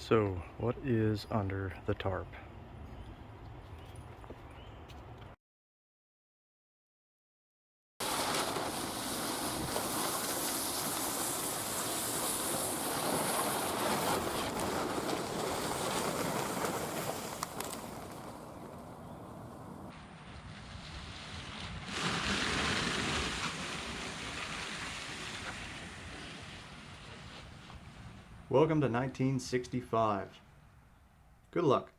So, what is under the tarp? Welcome to 1965. Good luck.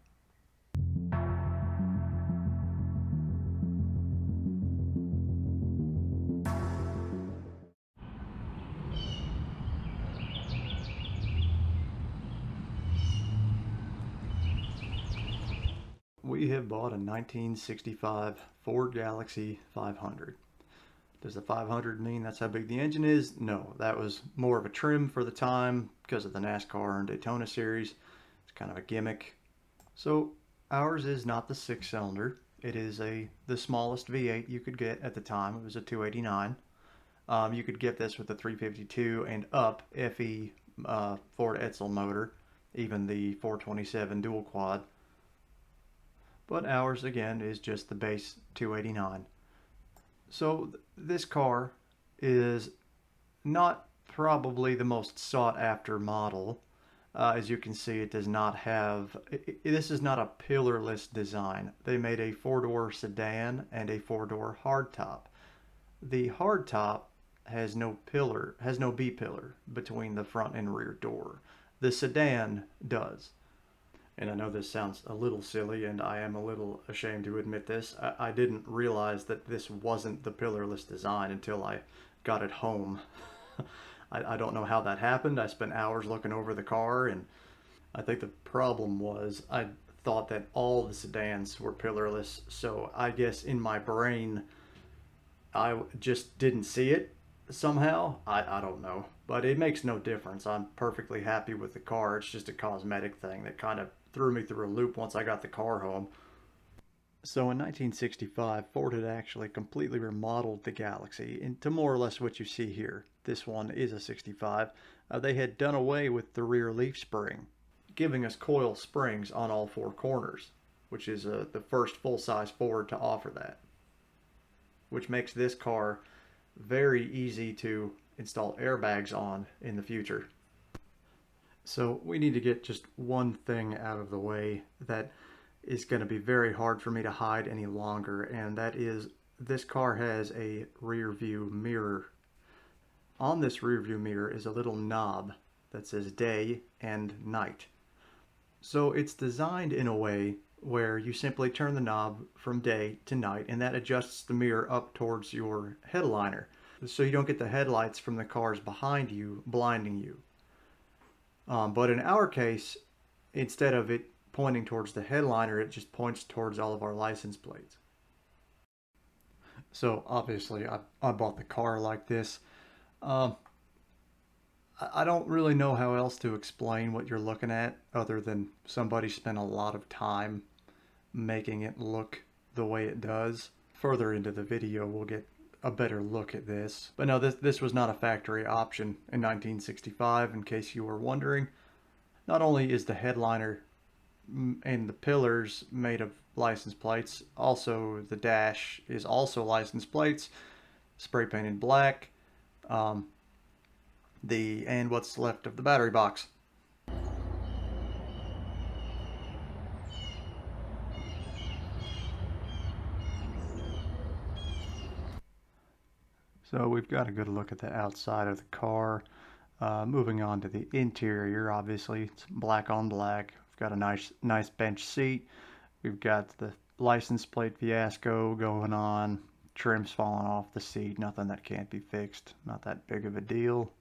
We have bought a 1965 Ford Galaxie 500. Does the 500 mean that's how big the engine is? No, that was more of a trim for the time because of the NASCAR and Daytona series. It's kind of a gimmick. So ours is not the six-cylinder. It is the smallest V8 you could get at the time. It was a 289. You could get this with the 352 and up FE Ford Edsel motor, even the 427 dual quad. But ours again is just the base 289. So this car is not probably the most sought after model. As you can see, it does not have, this is not a pillarless design. They made a four-door sedan and a four-door hardtop. The hardtop has no pillar, has no B pillar between the front and rear door. The sedan does. And I know this sounds a little silly, and I am a little ashamed to admit this. I didn't realize that this wasn't the pillarless design until I got it home. I don't know how that happened. I spent hours looking over the car, and I think the problem was I thought that all the sedans were pillarless, so I guess in my brain I just didn't see it somehow. I don't know. But it makes no difference. I'm perfectly happy with the car. It's just a cosmetic thing that kind of threw me through a loop once I got the car home. So in 1965, Ford had actually completely remodeled the Galaxie into more or less what you see here. This one is a 65. They had done away with the rear leaf spring, giving us coil springs on all four corners, which is the first full-size Ford to offer that, which makes this car very easy to install airbags on in the future. So we need to get just one thing out of the way that is going to be very hard for me to hide any longer, and that is this car has a rear view mirror. On this rear view mirror is a little knob that says day and night. So it's designed in a way where you simply turn the knob from day to night, and that adjusts the mirror up towards your headliner, so you don't get the headlights from the cars behind you blinding you. But in our case, instead of it pointing towards the headliner, it just points towards all of our license plates. So obviously, I bought the car like this. Um, I don't really know how else to explain what you're looking at other than somebody spent a lot of time making it look the way it does. Further into the video, we'll get a better look at this. But no, this was not a factory option in 1965, in case you were wondering. Not only is the headliner and the pillars made of license plates, also the dash is also license plates, spray painted black, and what's left of the battery box. So we've got a good look at the outside of the car. Moving on to the interior, obviously it's black on black. We've got a nice bench seat. We've got the license plate fiasco going on. Trim's falling off the seat. Nothing that can't be fixed. Not that big of a deal.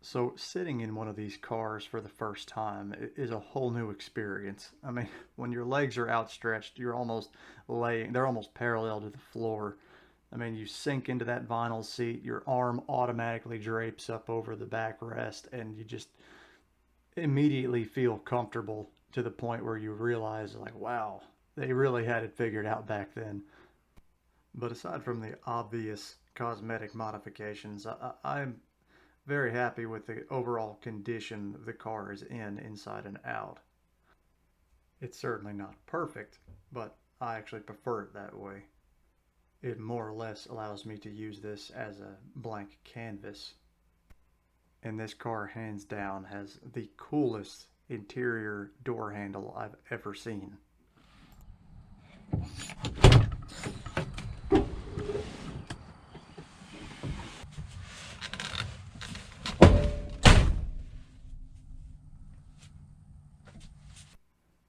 So sitting in one of these cars for the first time is a whole new experience. I mean, when your legs are outstretched, you're almost they're almost parallel to the floor. I mean, you sink into that vinyl seat, your arm automatically drapes up over the backrest, and you just immediately feel comfortable to the point where you realize, like, wow, they really had it figured out back then. But aside from the obvious cosmetic modifications, I'm very happy with the overall condition the car is in inside and out. It's certainly not perfect, but I actually prefer it that way. It more or less allows me to use this as a blank canvas. And this car, hands down, has the coolest interior door handle I've ever seen.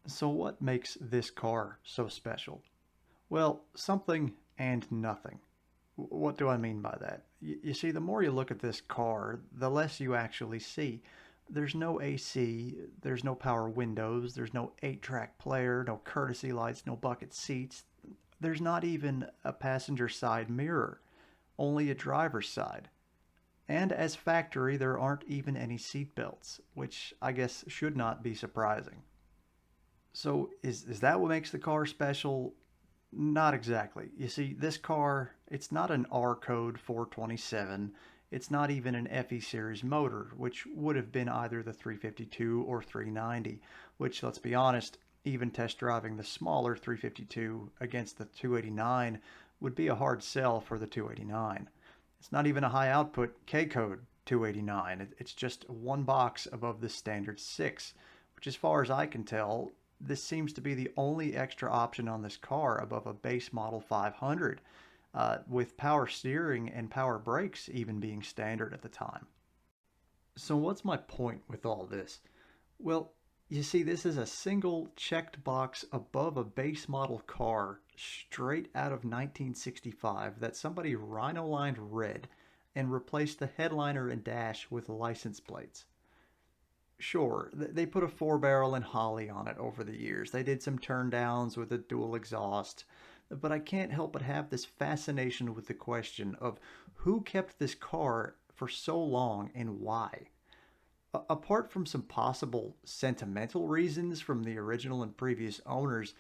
So, what makes this car so special? Well, something and nothing. What do I mean by that? You see, the more you look at this car, the less you actually see. There's no AC, there's no power windows, there's no 8-track player, no courtesy lights, no bucket seats. There's not even a passenger side mirror, only a driver's side. And as factory, there aren't even any seat belts, which I guess should not be surprising. So, is that what makes the car special? Not exactly. You see, this car, it's not an R code 427. It's not even an FE series motor, which would have been either the 352 or 390, which, let's be honest, even test driving the smaller 352 against the 289 would be a hard sell for the 289. It's not even a high output K code 289. It's just one box above the standard 6, which, as far as I can tell, this seems to be the only extra option on this car above a base model 500, with power steering and power brakes even being standard at the time. So, what's my point with all this? Well, you see, this is a single checked box above a base model car straight out of 1965 that somebody rhino lined red and replaced the headliner and dash with license plates. Sure, they put a 4 barrel and Holly on it over the years. They did some turn downs with a dual exhaust. But I can't help but have this fascination with the question of who kept this car for so long and why. Apart from some possible sentimental reasons from the original and previous owners,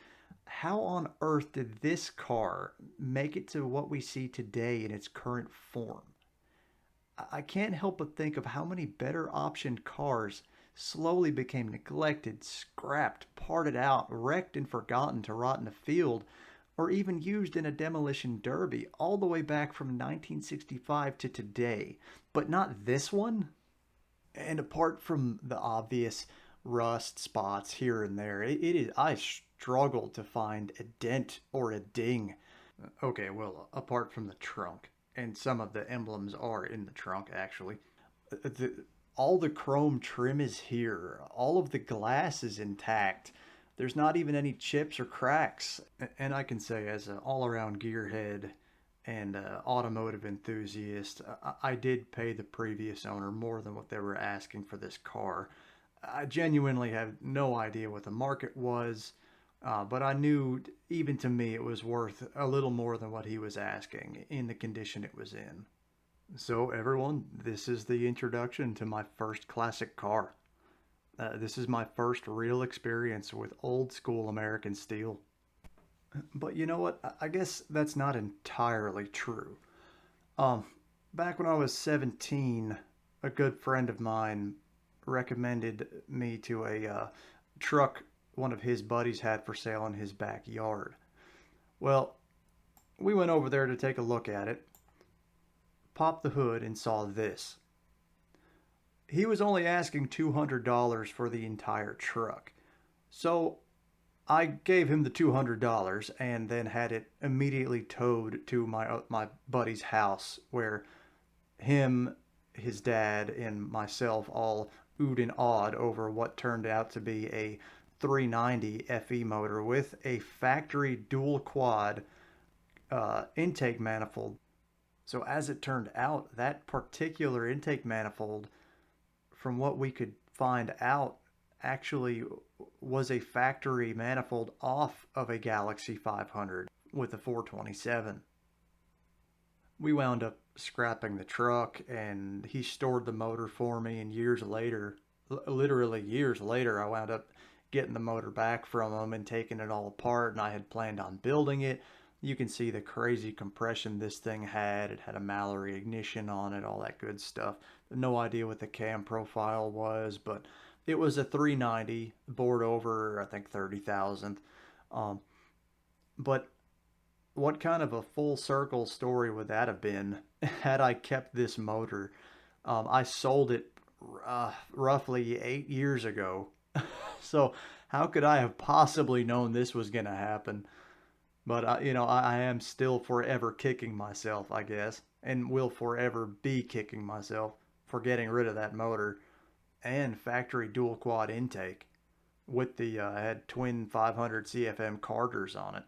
how on earth did this car make it to what we see today in its current form? I can't help but think of how many better optioned cars slowly became neglected, scrapped, parted out, wrecked, and forgotten to rot in a field, or even used in a demolition derby all the way back from 1965 to today. But not this one? And apart from the obvious rust spots here and there, it is I struggled to find a dent or a ding. Okay, well, apart from the trunk, and some of the emblems are in the trunk actually. All the chrome trim is here. All of the glass is intact. There's not even any chips or cracks. And I can say, as an all-around gearhead and automotive enthusiast, I did pay the previous owner more than what they were asking for this car. I genuinely have no idea what the market was, but I knew, even to me, it was worth a little more than what he was asking in the condition it was in. So, everyone, this is the introduction to my first classic car. This is my first real experience with old school American steel. But you know what? I guess that's not entirely true. Um, Back when I was 17, a good friend of mine recommended me to a truck one of his buddies had for sale in his backyard. Well, we went over there to take a look at it, popped the hood, and saw this. He was only asking $200 for the entire truck. So I gave him the $200 and then had it immediately towed to my buddy's house, where him, his dad, and myself all oohed and awed over what turned out to be a 390 FE motor with a factory dual quad intake manifold. So as it turned out, that particular intake manifold, from what we could find out, actually was a factory manifold off of a Galaxie 500 with a 427. We wound up scrapping the truck, and he stored the motor for me, and years later, literally years later, I wound up getting the motor back from him and taking it all apart, and I had planned on building it, You can see the crazy compression this thing had. It had a Mallory ignition on it, all that good stuff. No idea what the cam profile was, but it was a 390, bored over, I think, 30,000. Um, but what kind of a full circle story would that have been had I kept this motor? I sold it roughly 8 years ago. So how could I have possibly known this was going to happen? But I am still forever kicking myself, I guess, and will forever be kicking myself for getting rid of that motor and factory dual quad intake with the had twin 500 CFM Carters on it.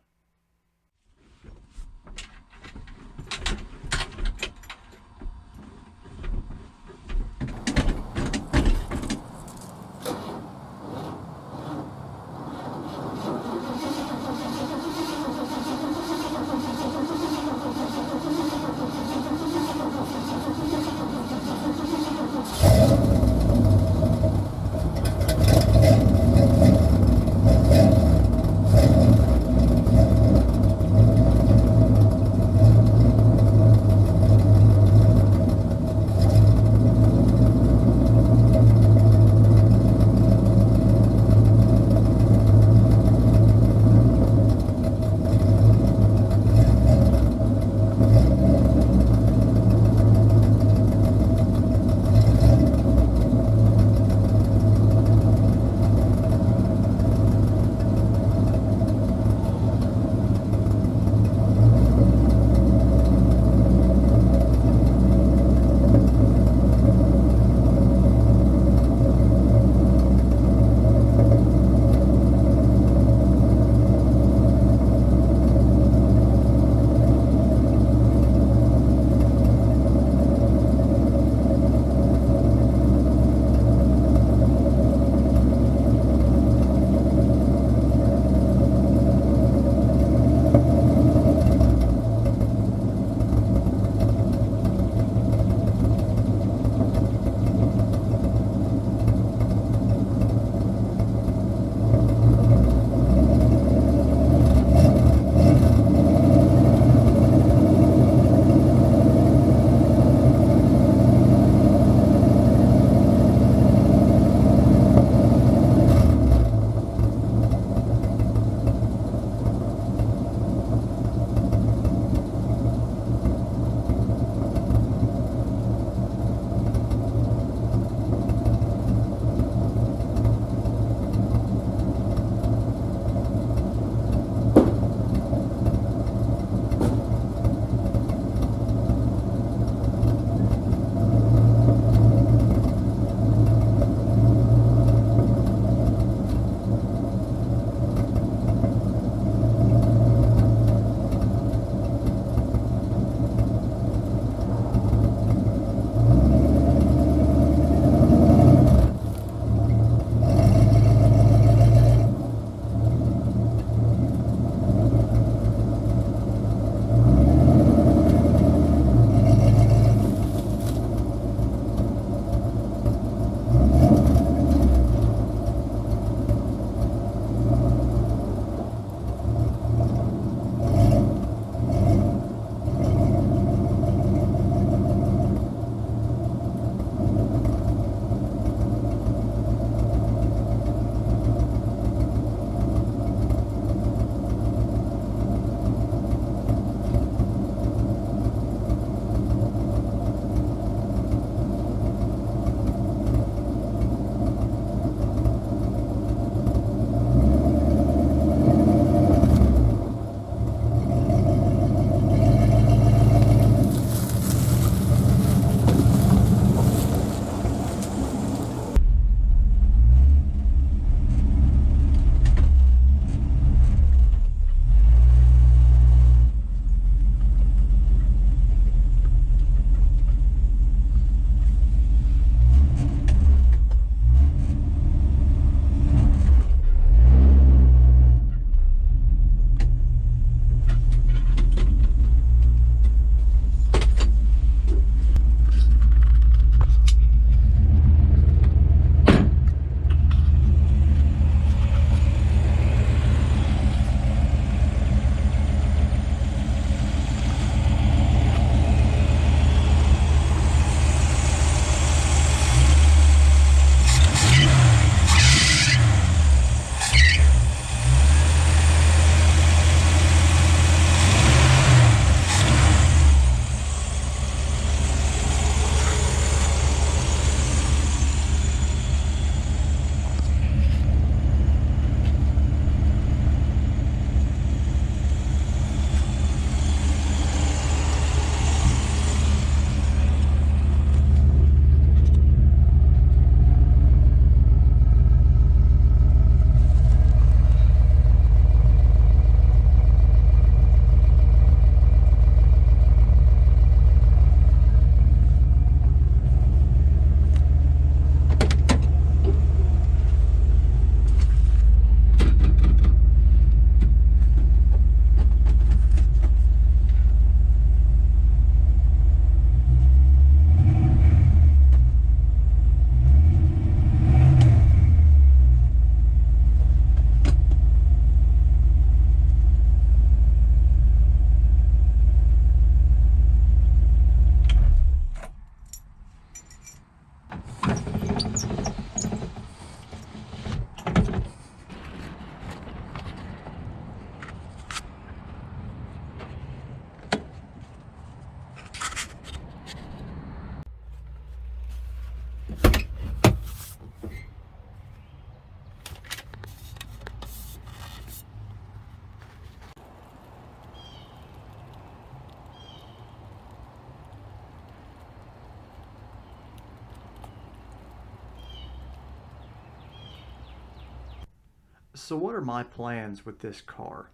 So what are my plans with this car?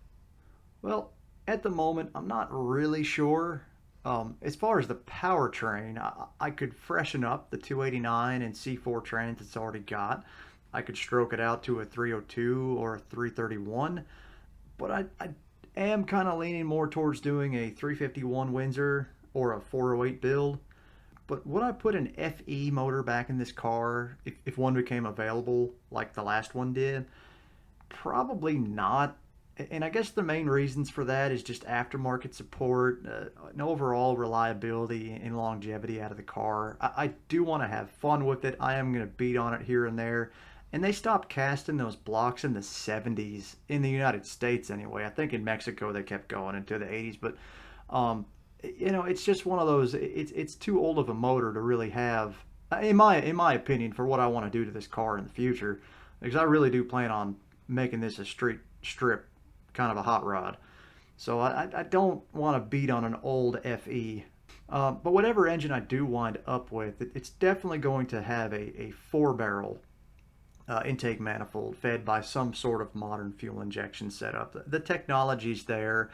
Well, at the moment, I'm not really sure. As far as the powertrain, I could freshen up the 289 and C4 trains it's already got. I could stroke it out to a 302 or a 331, but I am kind of leaning more towards doing a 351 Windsor or a 408 build. But would I put an FE motor back in this car if one became available like the last one did? Probably not. And I guess the main reasons for that is just aftermarket support, and overall reliability and longevity out of the car. I do want to have fun with it. I am going to beat on it here and there. And they stopped casting those blocks in the 70s, in the United States anyway. I think in Mexico they kept going into the 80s. But, it's just one of those, it's too old of a motor to really have, in my opinion, for what I want to do to this car in the future. Because I really do plan on making this a street strip kind of a hot rod. So I don't want to beat on an old FE. But whatever engine I do wind up with, it's definitely going to have a 4-barrel intake manifold fed by some sort of modern fuel injection setup. The technology's there.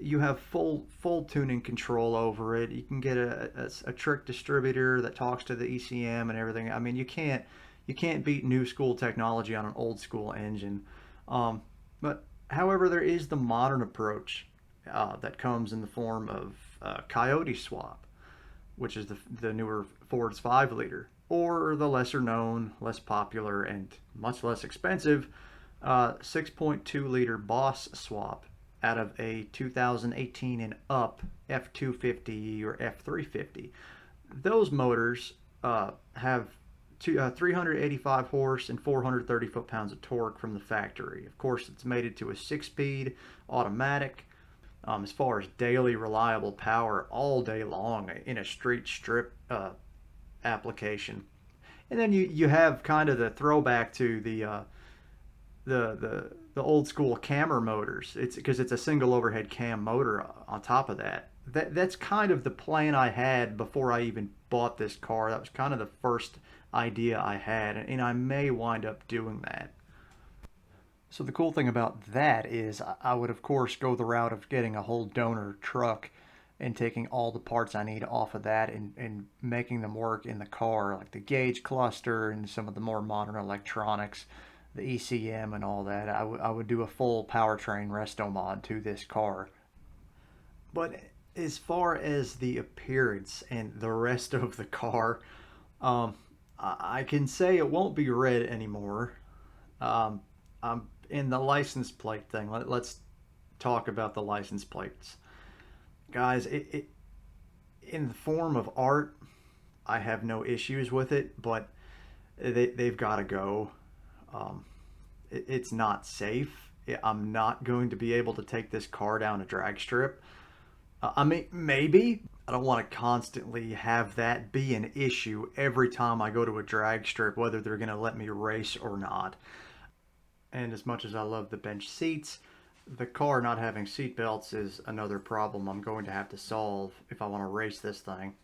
You have full tuning control over it. You can get a trick distributor that talks to the ECM and everything. I mean, you can't beat new school technology on an old school engine. But however, there is the modern approach that comes in the form of Coyote swap, which is the newer Ford's 5-liter, or the lesser known, less popular, and much less expensive 6.2-liter Boss swap out of a 2018 and up F250 or F350. Those motors have 385 horse and 430 foot-pounds of torque from the factory. Of course, it's mated to a 6-speed automatic. As far as daily reliable power all day long in a street strip application. And then you have kind of the throwback to the old school cammer motors. It's because it's a single overhead cam motor on top of that. That's kind of the plan I had before I even bought this car. That was kind of the first idea I had, and I may wind up doing that. So the cool thing about that is I would of course go the route of getting a whole donor truck and taking all the parts I need off of that and making them work in the car, like the gauge cluster and some of the more modern electronics, the ECM and all that. I would do a full powertrain resto mod to this car. But as far as the appearance and the rest of the car, I can say it won't be red anymore. I'm in the license plate thing. Let's talk about the license plates. Guys, it in the form of art, I have no issues with it, but they've got to go. It's not safe. I'm not going to be able to take this car down a drag strip. I mean, maybe. I don't want to constantly have that be an issue every time I go to a drag strip, whether they're going to let me race or not. And as much as I love the bench seats, the car not having seat belts is another problem I'm going to have to solve if I want to race this thing.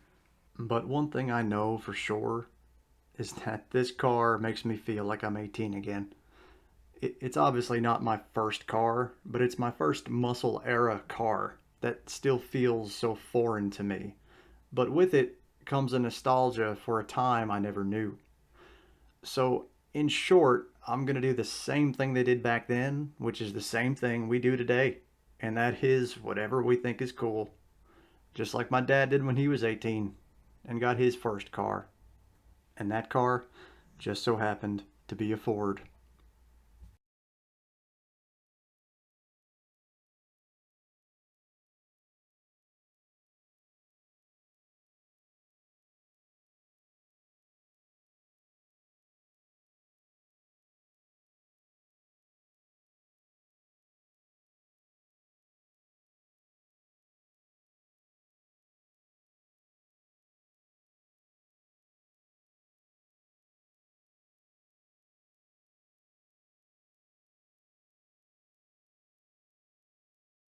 But one thing I know for sure is that this car makes me feel like I'm 18 again. It's obviously not my first car, but it's my first muscle era car that still feels so foreign to me. But with it comes a nostalgia for a time I never knew. So, in short, I'm going to do the same thing they did back then, which is the same thing we do today. And that is whatever we think is cool. Just like my dad did when he was 18 and got his first car. And that car just so happened to be a Ford.